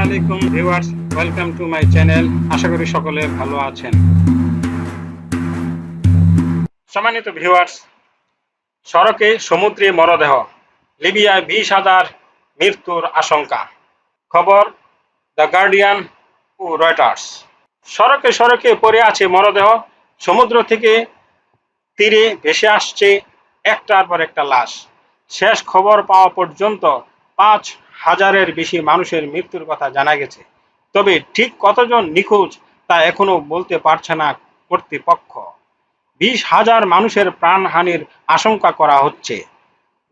আলাইকুম viewers, welcome to my channel. আশা করি সকলে ভালো আছেন। সম্মানিত ভিউয়ার্স, সড়কে সমুদ্রে মরদেহ, লিবিয়ায় 20,000 মৃত্যুর আশঙ্কা। খবর দ্য গার্ডিয়ান ও রয়টার্স। সড়কে সড়কে পড়ে আছে মরদেহ, সমুদ্র থেকে তীরে ভেসে আসছে একটার পর একটা লাশ। শেষ খবর পাওয়া পর্যন্ত 5,000-এর বেশি মানুষের মৃত্যুর কথা জানা গেছে। তবে ঠিক কতজন নিখোঁজ তা এখনো বলতে পারছে না কর্তৃপক্ষ। 20,000 মানুষের প্রাণহানির আশঙ্কা করা হচ্ছে।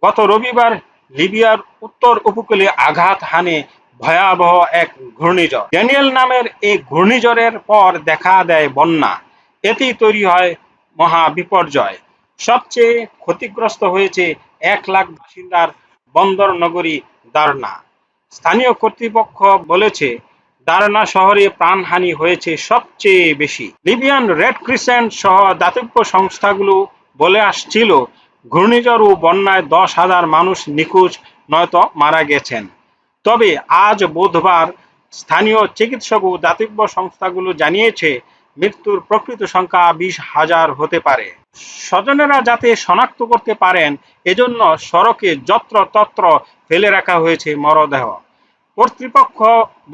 গত রবিবার লিবিয়ার উত্তর উপকূলে আঘাত হানে ভয়াবহ এক ঘূর্ণিঝড়। ড্যানিয়েল নামের এই ঘূর্ণিঝড়ের পর দেখা দেয় বন্যা। এতেই তৈরি হয় মহা বিপর্যয়। সবচেয়ে ক্ষতিগ্রস্ত হয়েছে 1 লাখ বাসিন্দার বন্দর নগরী দারনা। স্থানীয় কর্তৃপক্ষ বলেছে দারনা শহরে প্রাণহানি হয়েছে সবচেয়ে বেশি। লিবিয়ান রেড ক্রিসেন্ট সহ দাতব্য সংস্থাগুলো বলে আসছিল ঘূর্ণিঝড় ও বন্যায় 10,000 মানুষ নিখোঁজ নয়তো মারা গেছেন। তবে আজ বুধবার স্থানীয় চিকিৎসক ও দাতব্য সংস্থাগুলো জানিয়েছে মৃত্যুর প্রকৃত সংখ্যা 20,000 হতে পারে। স্বজনেরা যাতে শনাক্ত করতে পারেন এজন্য সড়কে যত্রতত্র ফেলে রাখা হয়েছে মরদেহ। কর্তৃপক্ষ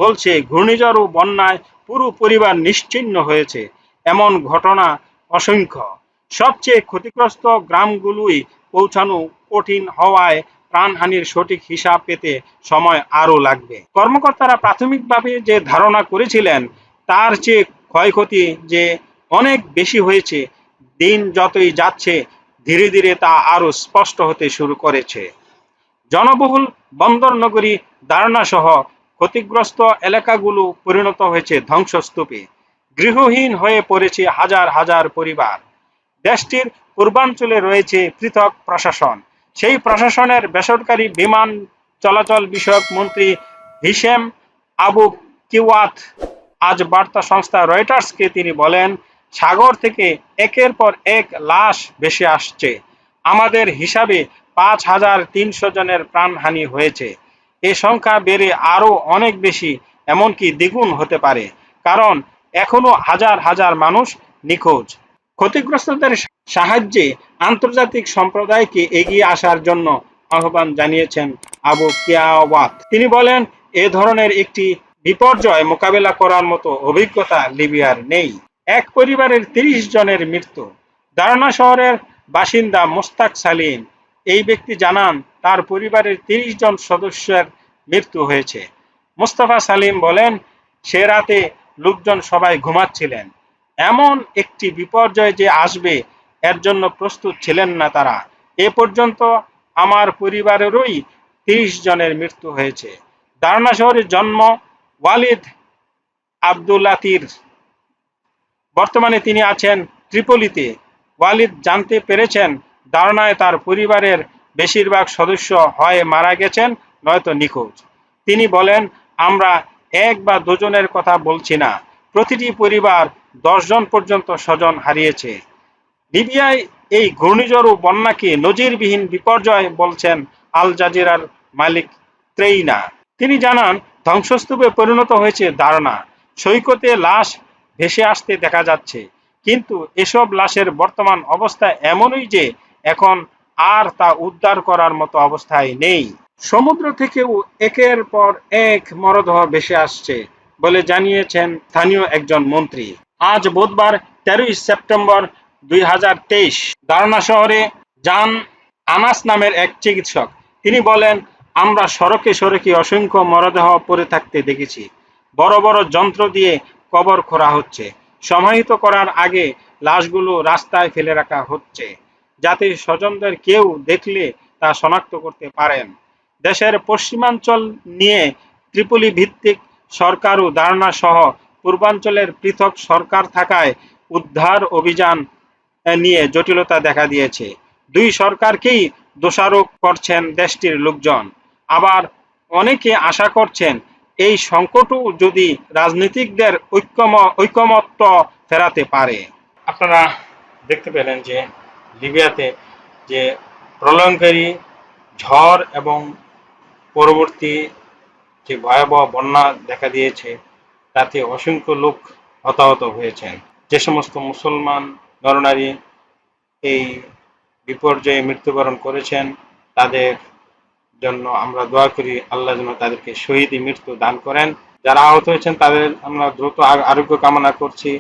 বলছে ঘূর্ণিঝড় ও বন্যায় পুরো পরিবার নিশ্চিহ্ন হয়েছে। এমন ঘটনা অসংখ্য। সবচেয়ে ক্ষতিগ্রস্ত গ্রামগুলোই পৌঁছানো কঠিন হওয়ায় প্রাণহানির সঠিক হিসাব পেতে সময় আরও লাগবে। কর্মকর্তারা প্রাথমিকভাবে যে ধারণা করেছিলেন তার চেয়ে ক্ষয়ক্ষতি যে অনেক বেশি হয়েছে, দিন যতই যাচ্ছে ধীরে ধীরে তা আরও স্পষ্ট হতে শুরু করেছে। জনবহুল বন্দর নগরী দারনা সহ ক্ষতিগ্রস্ত এলাকাগুলো পরিণত হয়েছে ধ্বংসস্তূপে। গৃহহীন হয়ে পড়েছে হাজার হাজার পরিবার। দেশটির পূর্বাঞ্চলে রয়েছে পৃথক প্রশাসন। সেই প্রশাসনের বেসরকারি বিমান চলাচল বিষয়ক মন্ত্রী হিশেম আবু কিওয়াত আজ বার্তা সংস্থা রয়টার্সকে তিনি বলেন, সাগর থেকে একের পর এক লাশ ভেসে আসছে। আমাদের হিসাবে 5,300 জনের প্রাণহানি হয়েছে। এ সংখ্যা বেড়ে আরও অনেক বেশি, এমনকি দ্বিগুণ হতে পারে, কারণ এখনো হাজার হাজার মানুষ নিখোঁজ। ক্ষতিগ্রস্তদের সাহায্যে আন্তর্জাতিক সম্প্রদায়কে এগিয়ে আসার জন্য আহ্বান জানিয়েছেন আবু কিয়াওয়াত। তিনি বলেন, এ ধরনের একটি বিপর্যয় মোকাবেলা করার মতো অভিজ্ঞতা লিবিয়ার নেই। এক পরিবারের 30 জনের মৃত্যু। দারনা শহরের বাসিন্দা মোস্তাক সালিম এই ব্যক্তি জানান তার পরিবারের 30 জন সদস্যের মৃত্যু হয়েছে। মোস্তফা সালিম বলেন, সে রাতে লোকজন সবাই ঘুমাচ্ছিলেন। এমন একটি বিপর্যয় যে আসবে এর জন্য প্রস্তুত ছিলেন না তারা। এ পর্যন্ত আমার পরিবারেরই 30 জনের মৃত্যু হয়েছে। দারনা শহরে জন্ম ওয়ালিদ আব্দুল্লাতির। বর্তমানে তিনি আছেন ত্রিপলিতে। ওয়ালিদ জানতে পেরেছেন দারনায় তার পরিবারের বেশিরভাগ সদস্য হয় মারা গেছেন নয়তো নিখোঁজ। তিনি বলেন, আমরা 1 বা 2 জনের কথা বলছি না, প্রতিটি পরিবার 10 জন পর্যন্ত স্বজন হারিয়েছে। লিবিয়ায় এই ঘূর্ণিঝড় ও বন্যাকে নজিরবিহীন বিপর্যয় বলছেন আল জাজিরার মালিক ত্রেইনা। তিনি জানান, ধ্বংসস্তূপে পরিণত হয়েছে দারনা। সৈকতে লাশ ভেসে আসতে দেখা যাচ্ছে, কিন্তু এসব লাশের বর্তমান অবস্থা এমনই যে এখন আর তা উদ্ধার করার মতো অবস্থায় নেই। সমুদ্র থেকেও একের পর এক মরদেহ ভেসে আসছে বলে জানিয়েছেন স্থানীয় একজন মন্ত্রী। আজ বুধবার 13 সেপ্টেম্বর 2023 দারনা শহরে যান আনাস নামের এক চিকিৎসক। তিনি বলেন, আমরা সড়কে সড়কে অসংখ্য মরদেহ পড়ে থাকতে দেখেছি। বড় বড় যন্ত্র দিয়ে কবর খোঁড়া হচ্ছে। সমাহিত করার আগে লাশগুলো রাস্তায় ফেলে রাখা হচ্ছে, যাতে স্বজনদের কেউ দেখলে তা শনাক্ত করতে পারেন। দেশের পশ্চিমাঞ্চল নিয়ে ত্রিপলি ভিত্তিক সরকার ও দারনা সহ পূর্বাঞ্চলের পৃথক সরকার থাকায় উদ্ধার অভিযান নিয়ে জটিলতা দেখা দিয়েছে। দুই সরকারকেই দোষারোপ করছেন দেশটির লোকজন। আবার অনেকে আশা করছেন এই সংকটও যদি রাজনীতিকদের ঐকমত্য ফেরাতে পারে। আপনারা দেখতে পেলেন যে লিবিয়াতে যে প্রলয়ঙ্কারী ঝড় এবং পরবর্তী যে ভয়াবহ বন্যা দেখা দিয়েছে, তাতে অসংখ্য লোক হতাহত হয়েছেন। যে সমস্ত মুসলমান নরনারী এই বিপর্যয়ে মৃত্যুবরণ করেছেন, তাদের জন্য আমরা দোয়া করি আল্লাহ যেন তাদেরকে শহীদি মৃত্যু দান করেন। যারা আহত হয়েছেন তাদের আমরা দ্রুত আরোগ্য কামনা করছি,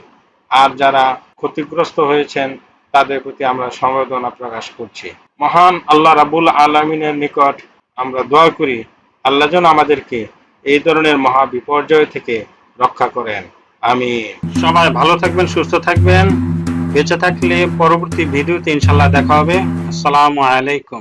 আর যারা ক্ষতিগ্রস্ত হয়েছেন তাদের প্রতি আমরা সমবেদনা প্রকাশ করছি। মহান আল্লাহ রাব্বুল আলামিনের নিকট আমরা দোয়া করি আল্লাহ যেন আমাদেরকে এই ধরনের মহা বিপর্যয় থেকে রক্ষা করেন। আমিন। সবাই ভালো থাকবেন, সুস্থ থাকবেন। বেঁচে থাকলে পরবর্তী ভিডিওতে ইনশাল্লাহ দেখা হবে। আসসালামু আলাইকুম।